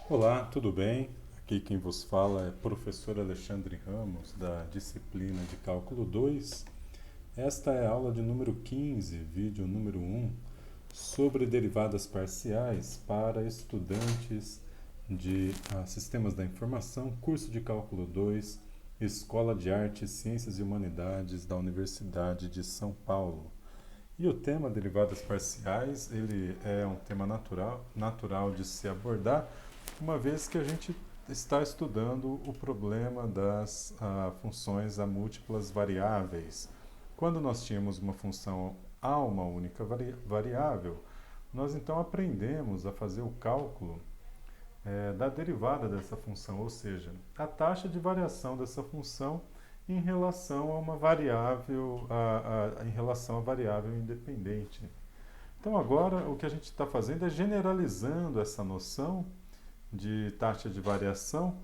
Olá, tudo bem? Aqui quem vos fala é professor Alexandre Ramos, da disciplina de Cálculo 2. Esta é a aula de número 15, vídeo número 1, sobre derivadas parciais para estudantes de Sistemas da Informação, curso de Cálculo 2, Escola de Artes, Ciências e Humanidades da Universidade de São Paulo. E o tema derivadas parciais, ele é um tema natural de se abordar, uma vez que a gente está estudando o problema das funções a múltiplas variáveis. Quando nós tínhamos uma função a uma única variável, nós então aprendemos a fazer o cálculo da derivada dessa função, ou seja, a taxa de variação dessa função em relação a uma variável, em relação à variável independente. Então agora o que a gente está fazendo é generalizando essa noção de taxa de variação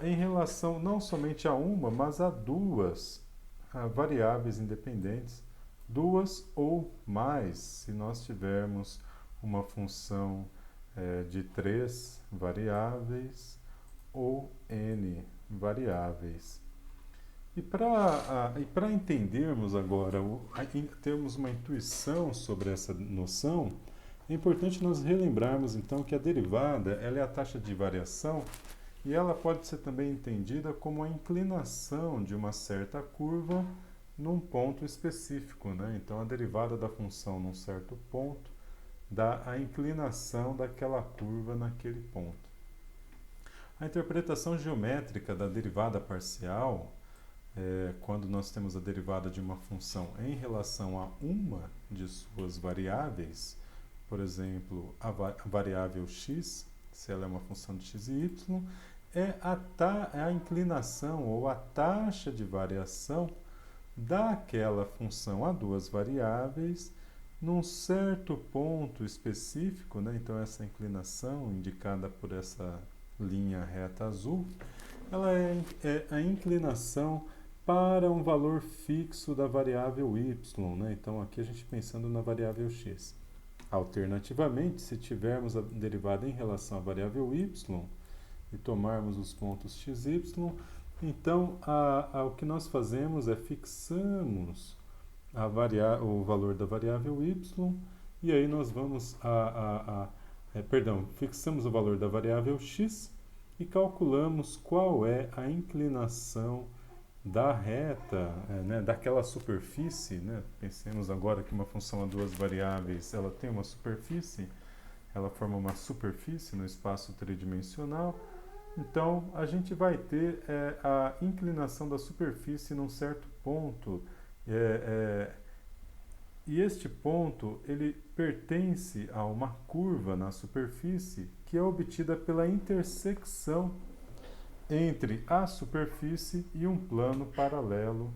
em relação não somente a uma, mas a duas variáveis independentes, duas ou mais, se nós tivermos uma função de três variáveis ou n variáveis. E para entendermos agora, termos uma intuição sobre essa noção, é importante nós relembrarmos então que a derivada ela é a taxa de variação e ela pode ser também entendida como a inclinação de uma certa curva num ponto específico, né? Então a derivada da função num certo ponto dá a inclinação daquela curva naquele ponto. A interpretação geométrica da derivada parcial quando nós temos a derivada de uma função em relação a uma de suas variáveis, por exemplo, a variável x, se ela é uma função de x e y, é a inclinação ou a taxa de variação daquela função a duas variáveis num certo ponto específico, né? Então essa inclinação indicada por essa linha reta azul, ela é a inclinação para um valor fixo da variável y, né? Então aqui a gente pensando na variável x. Alternativamente, se tivermos a derivada em relação à variável y e tomarmos os pontos x, y, então o que nós fazemos é fixamos o valor da variável y e aí nós vamos fixamos o valor da variável x e calculamos qual é a inclinação da reta, né, daquela superfície, né? Pensemos agora que uma função a duas variáveis, ela tem uma superfície, ela forma uma superfície no espaço tridimensional. Então, a gente vai ter a inclinação da superfície num certo ponto. E este ponto, ele pertence a uma curva na superfície que é obtida pela intersecção entre a superfície e um plano paralelo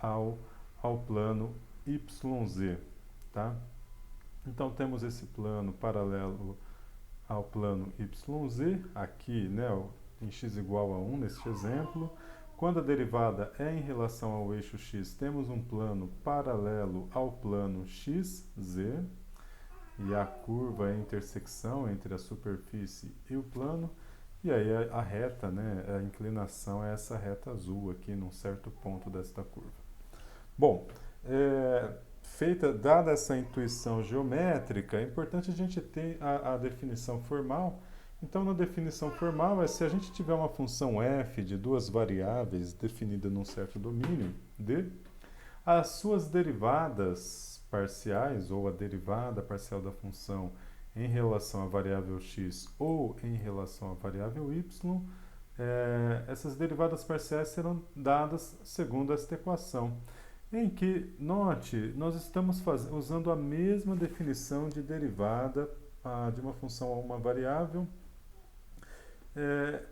ao plano YZ. Tá? Então temos esse plano paralelo ao plano YZ, aqui, né, em x igual a 1 neste exemplo. Quando a derivada é em relação ao eixo x, temos um plano paralelo ao plano XZ, e a curva é a intersecção entre a superfície e o plano. E aí a reta, né, a inclinação é essa reta azul aqui num certo ponto desta curva. Bom, dada essa intuição geométrica, é importante a gente ter a definição formal. Então, na definição formal, se a gente tiver uma função f de duas variáveis definida num certo domínio D, as suas derivadas parciais, ou a derivada parcial da função em relação à variável x ou em relação à variável y, essas derivadas parciais serão dadas segundo esta equação, em que, note, nós estamos usando a mesma definição de derivada de uma função a uma variável,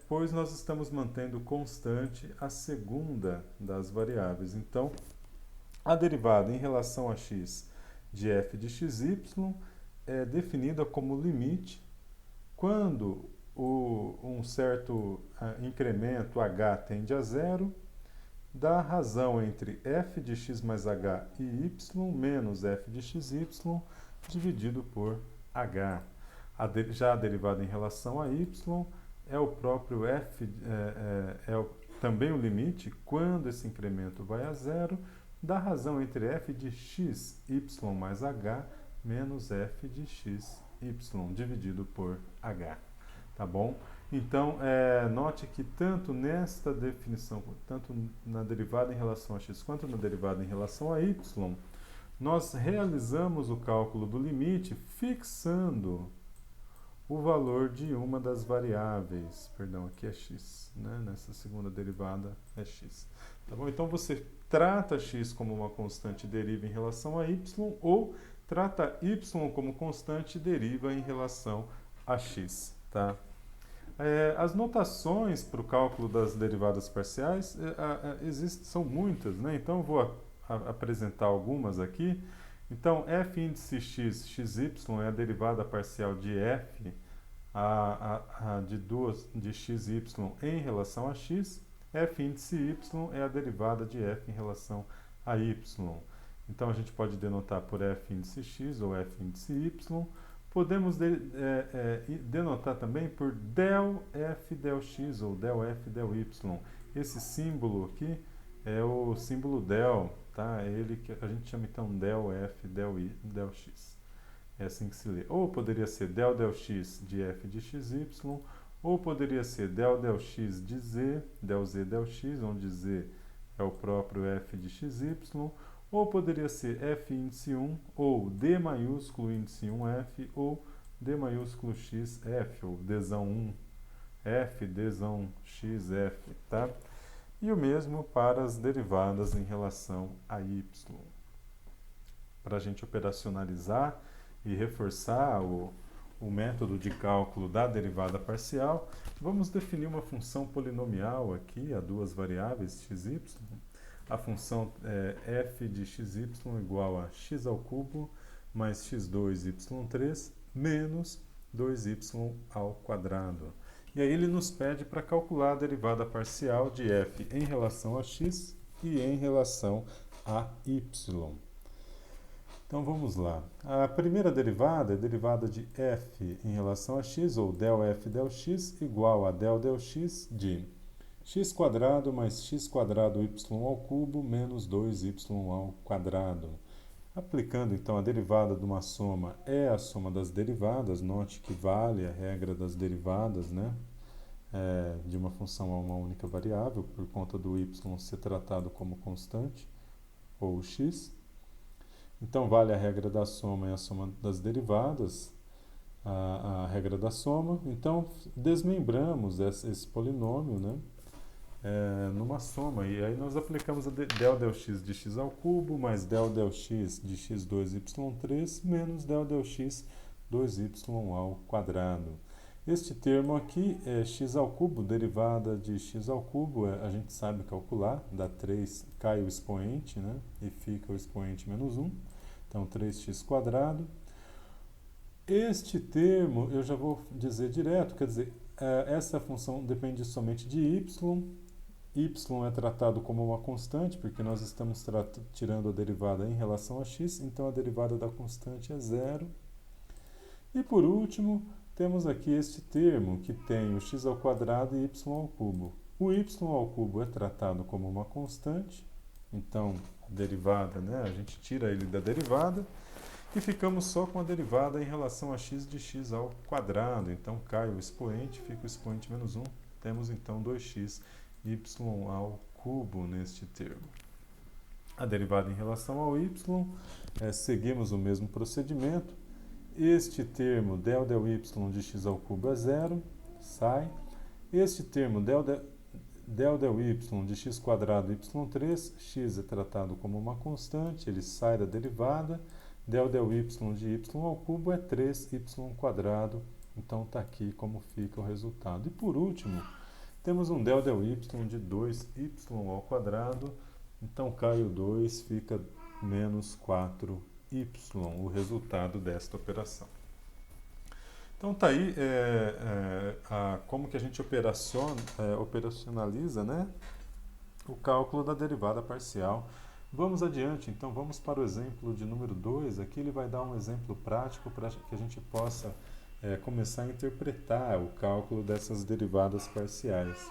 pois nós estamos mantendo constante a segunda das variáveis. Então, a derivada em relação a x de f de xy é definida como limite quando um certo incremento h tende a zero, da razão entre f de x mais h e y menos f de xy dividido por h. Já a derivada em relação a y é o próprio f, também o limite quando esse incremento vai a zero, da razão entre f de x, y mais h, menos f de x, y, dividido por h. Tá bom? Então, note que tanto nesta definição, tanto na derivada em relação a x quanto na derivada em relação a y, nós realizamos o cálculo do limite fixando o valor de uma das variáveis. Perdão, aqui é x, né? Nessa segunda derivada é x. Tá bom? Então, você trata x como uma constante e deriva em relação a y, ou trata y como constante e deriva em relação a x. Tá? As notações para o cálculo das derivadas parciais são muitas, né? Então, eu vou apresentar algumas aqui. Então, f índice x, xy, é a derivada parcial de f de xy em relação a x. F índice y é a derivada de f em relação a y. Então, a gente pode denotar por f índice x ou f índice y. Podemos denotar também por del f del x ou del f del y. Esse símbolo aqui é o símbolo del, tá? É ele que a gente chama então del f del x. É assim que se lê. Ou poderia ser del x de f de xy, ou poderia ser del x de z, del z del x, onde z é o próprio f de xy, ou poderia ser f índice 1, ou d maiúsculo índice 1f, ou d maiúsculo xf, ou dzão 1 f, dzão xf, tá? E o mesmo para as derivadas em relação a y. Para a gente operacionalizar e reforçar o método de cálculo da derivada parcial, vamos definir uma função polinomial aqui, a duas variáveis, x e y. A função f de xy igual a x ao cubo mais x2 y3 menos 2y ao quadrado. E aí ele nos pede para calcular a derivada parcial de f em relação a x e em relação a y. Então vamos lá. A primeira derivada é a derivada de f em relação a x, ou del f del x, igual a del x de x² mais x² y ao cubo menos 2y ao quadrado. Aplicando então a derivada de uma soma é a soma das derivadas, note que vale a regra das derivadas, né? De uma função a uma única variável, por conta do y ser tratado como constante, ou x. Então vale a regra da soma e a soma das derivadas, a regra da soma. Então desmembramos esse polinômio, né? Numa soma, e aí nós aplicamos a del x de x ao cubo mais del x de x2 y3 menos del x 2y ao quadrado. Este termo aqui é x ao cubo, derivada de x ao cubo, a gente sabe calcular, dá 3, cai o expoente, né? E fica o expoente menos 1, então 3x². Este termo eu já vou dizer direto, quer dizer, essa função depende somente de y. Y é tratado como uma constante, porque nós estamos tirando a derivada em relação a x, então a derivada da constante é zero. E por último, temos aqui este termo, que tem o x² e y ao cubo. O y ao cubo é tratado como uma constante, então a derivada, né, a gente tira ele da derivada, e ficamos só com a derivada em relação a x de x ao quadrado. Então cai o expoente, fica o expoente menos 1, temos então 2x y ao cubo neste termo. A derivada em relação ao y, seguimos o mesmo procedimento. Este termo, del y de x ao cubo é zero, sai. Este termo, del y de x² y3, x é tratado como uma constante, ele sai da derivada. Del y de y ao cubo é 3y², então está aqui como fica o resultado. E por último, temos um del y de 2y ao quadrado, então cai o 2, fica menos 4y, o resultado desta operação. Então está aí como que a gente operacionaliza, né, o cálculo da derivada parcial. Vamos adiante, então vamos para o exemplo de número 2. Aqui ele vai dar um exemplo prático para que a gente possa começar a interpretar o cálculo dessas derivadas parciais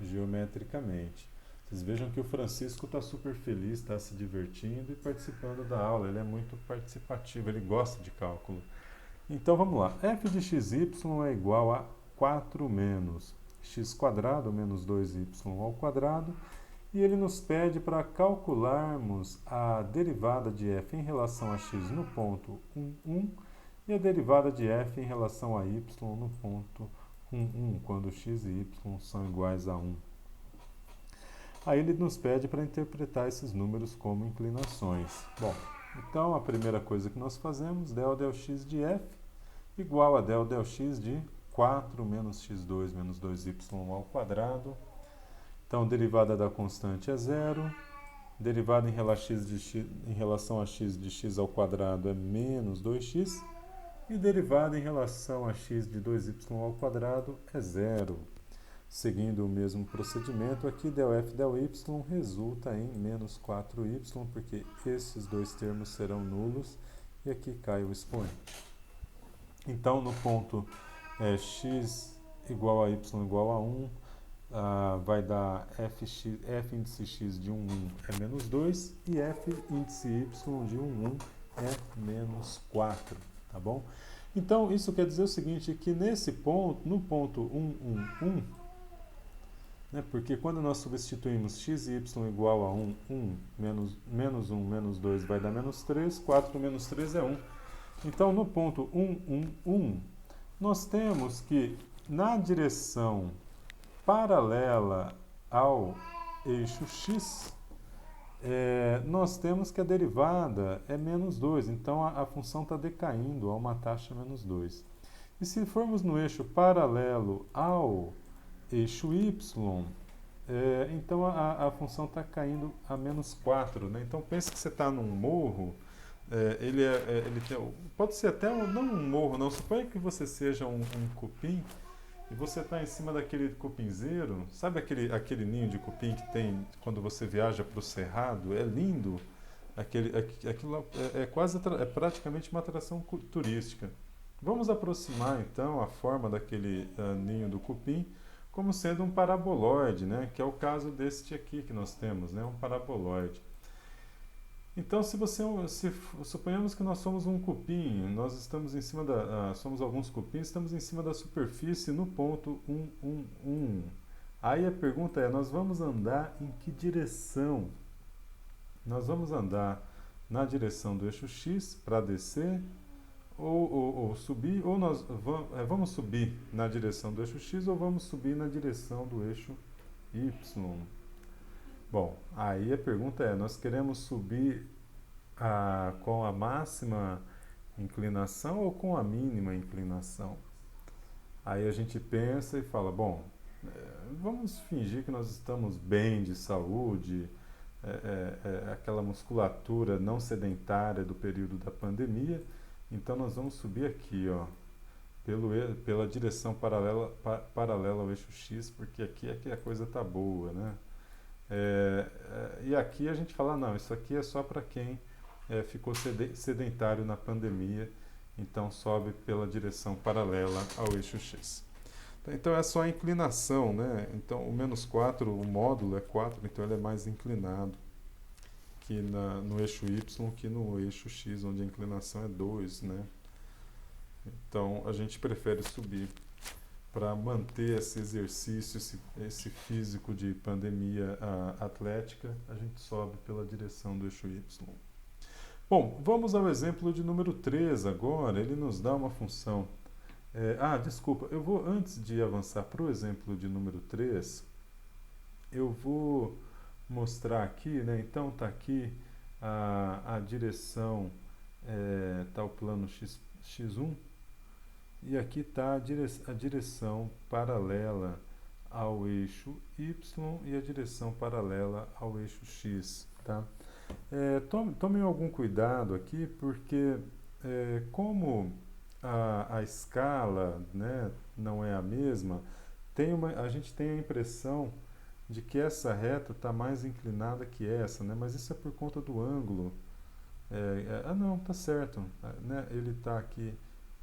geometricamente. Vocês vejam que o Francisco está super feliz, está se divertindo e participando da aula. Ele é muito participativo, ele gosta de cálculo. Então vamos lá. f de xy é igual a 4 menos x quadrado menos 2y ao quadrado. E ele nos pede para calcularmos a derivada de f em relação a x no ponto 1, 1 e a derivada de f em relação a y no ponto 1, 1, quando x e y são iguais a 1. Aí ele nos pede para interpretar esses números como inclinações. Bom, então a primeira coisa que nós fazemos, del x de f igual a del x de 4 menos x2 menos 2y ao quadrado. Então, derivada da constante é zero. Derivada em relação a x de x ao quadrado é menos 2x. E derivada em relação a x de 2y ao quadrado é zero. Seguindo o mesmo procedimento, aqui del f del y resulta em menos 4y, porque esses dois termos serão nulos. E aqui cai o expoente. Então, no ponto x igual a y igual a 1, vai dar f índice x de 1, 1 é menos 2 e f índice y de 1, 1 é menos 4, tá bom? Então, isso quer dizer o seguinte, que nesse ponto, no ponto 1, 1, 1, né, porque quando nós substituímos x e y igual a 1, 1, menos 1, menos 2 vai dar menos 3, 4 menos 3 é 1. Então, no ponto 1, 1, 1, nós temos que, na direção paralela ao eixo x, nós temos que a derivada é menos 2, então a função está decaindo a uma taxa menos 2. E se formos no eixo paralelo ao eixo y, então a função está caindo a menos 4. Né? Então pense que você está num morro, pode ser até não um morro, não. Suponha que você seja um cupim, e você está em cima daquele cupinzeiro, sabe aquele ninho de cupim que tem quando você viaja para o cerrado? É lindo, aquilo é praticamente uma atração turística. Vamos aproximar então a forma daquele ninho do cupim como sendo um paraboloide, né? Que é o caso deste aqui que nós temos, né? Um paraboloide. Então, se suponhamos que nós somos um cupim, nós estamos em cima somos alguns cupins, estamos em cima da superfície no ponto 1, 1, 1. Aí a pergunta é, nós vamos andar em que direção? Nós vamos andar na direção do eixo x para descer, ou subir, ou nós vamos subir na direção do eixo x, ou vamos subir na direção do eixo y. Bom, aí a pergunta é, nós queremos subir com a máxima inclinação ou com a mínima inclinação? Aí a gente pensa e fala, bom, vamos fingir que nós estamos bem de saúde, aquela musculatura não sedentária do período da pandemia, então nós vamos subir aqui, ó, pela direção paralela ao eixo x, porque aqui é que a coisa está boa, né? E aqui a gente fala, não, isso aqui é só para quem ficou sedentário na pandemia, então sobe pela direção paralela ao eixo x. Então é só a inclinação, né? Então o menos 4, o módulo é 4, então ele é mais inclinado que no eixo y que no eixo x, onde a inclinação é 2, né? Então a gente prefere subir. Para manter esse exercício, esse físico de pandemia atlética, a gente sobe pela direção do eixo y. Bom, vamos ao exemplo de número 3 agora. Ele nos dá uma função. Desculpa, eu vou, antes de avançar para o exemplo de número 3, eu vou mostrar aqui, né? Então está aqui a direção, está o plano x1. E aqui está a direção paralela ao eixo y e a direção paralela ao eixo x. Tá? Tomem algum cuidado aqui, porque como a escala, né, não é a mesma, a gente tem a impressão de que essa reta está mais inclinada que essa, né, mas isso é por conta do ângulo. Não, está certo, né, ele está aqui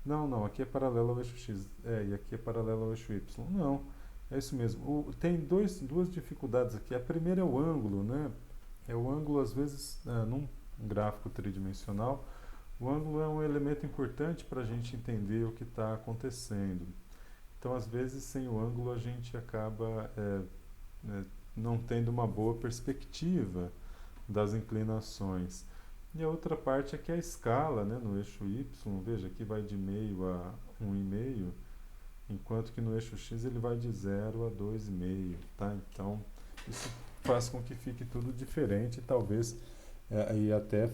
Não, aqui é paralelo ao eixo x. E aqui é paralelo ao eixo y. Não, é isso mesmo. Tem duas dificuldades aqui. A primeira é o ângulo, né? O ângulo, às vezes, num gráfico tridimensional, o ângulo é um elemento importante para a gente entender o que está acontecendo. Então, às vezes, sem o ângulo, a gente acaba é, não tendo uma boa perspectiva das inclinações. E a outra parte é que a escala, né, no eixo y, veja, aqui vai de meio a 1,5, enquanto que no eixo x ele vai de 0 a 2,5, tá? Então, isso faz com que fique tudo diferente, talvez, e até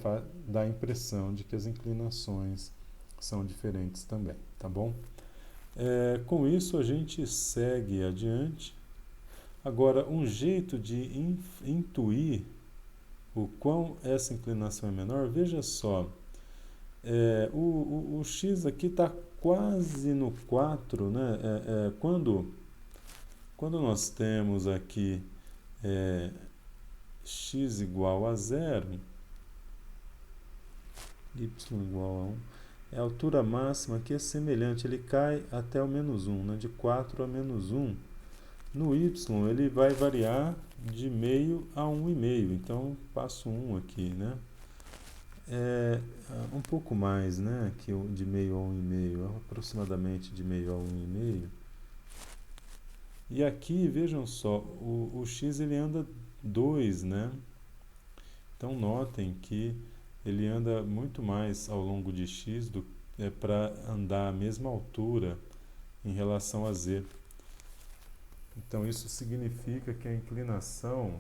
dá a impressão de que as inclinações são diferentes também, tá bom? Com isso a gente segue adiante. Agora, um jeito de intuir o quão essa inclinação é menor, veja só, o x aqui está quase no 4, né? Quando nós temos aqui x igual a 0, y igual a 1, a altura máxima aqui é semelhante, ele cai até o menos 1, né? De 4 a menos 1. No y ele vai variar de meio a 1,5, então passo 1 aqui, né? Um pouco mais, né? Que de meio a 1,5, aproximadamente de meio a 1,5. E aqui, vejam só, o x ele anda 2, né? Então notem que ele anda muito mais ao longo de x para andar a mesma altura em relação a z. Então isso significa que a inclinação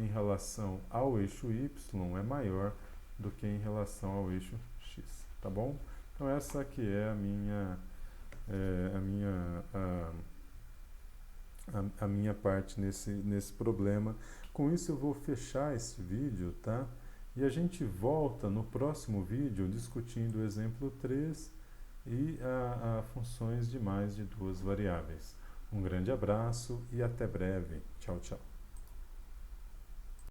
em relação ao eixo y é maior do que em relação ao eixo x, tá bom? Então essa aqui é a minha parte nesse problema. Com isso eu vou fechar esse vídeo, tá? E a gente volta no próximo vídeo discutindo o exemplo 3 e funções de mais de duas variáveis. Um grande abraço e até breve. Tchau, tchau.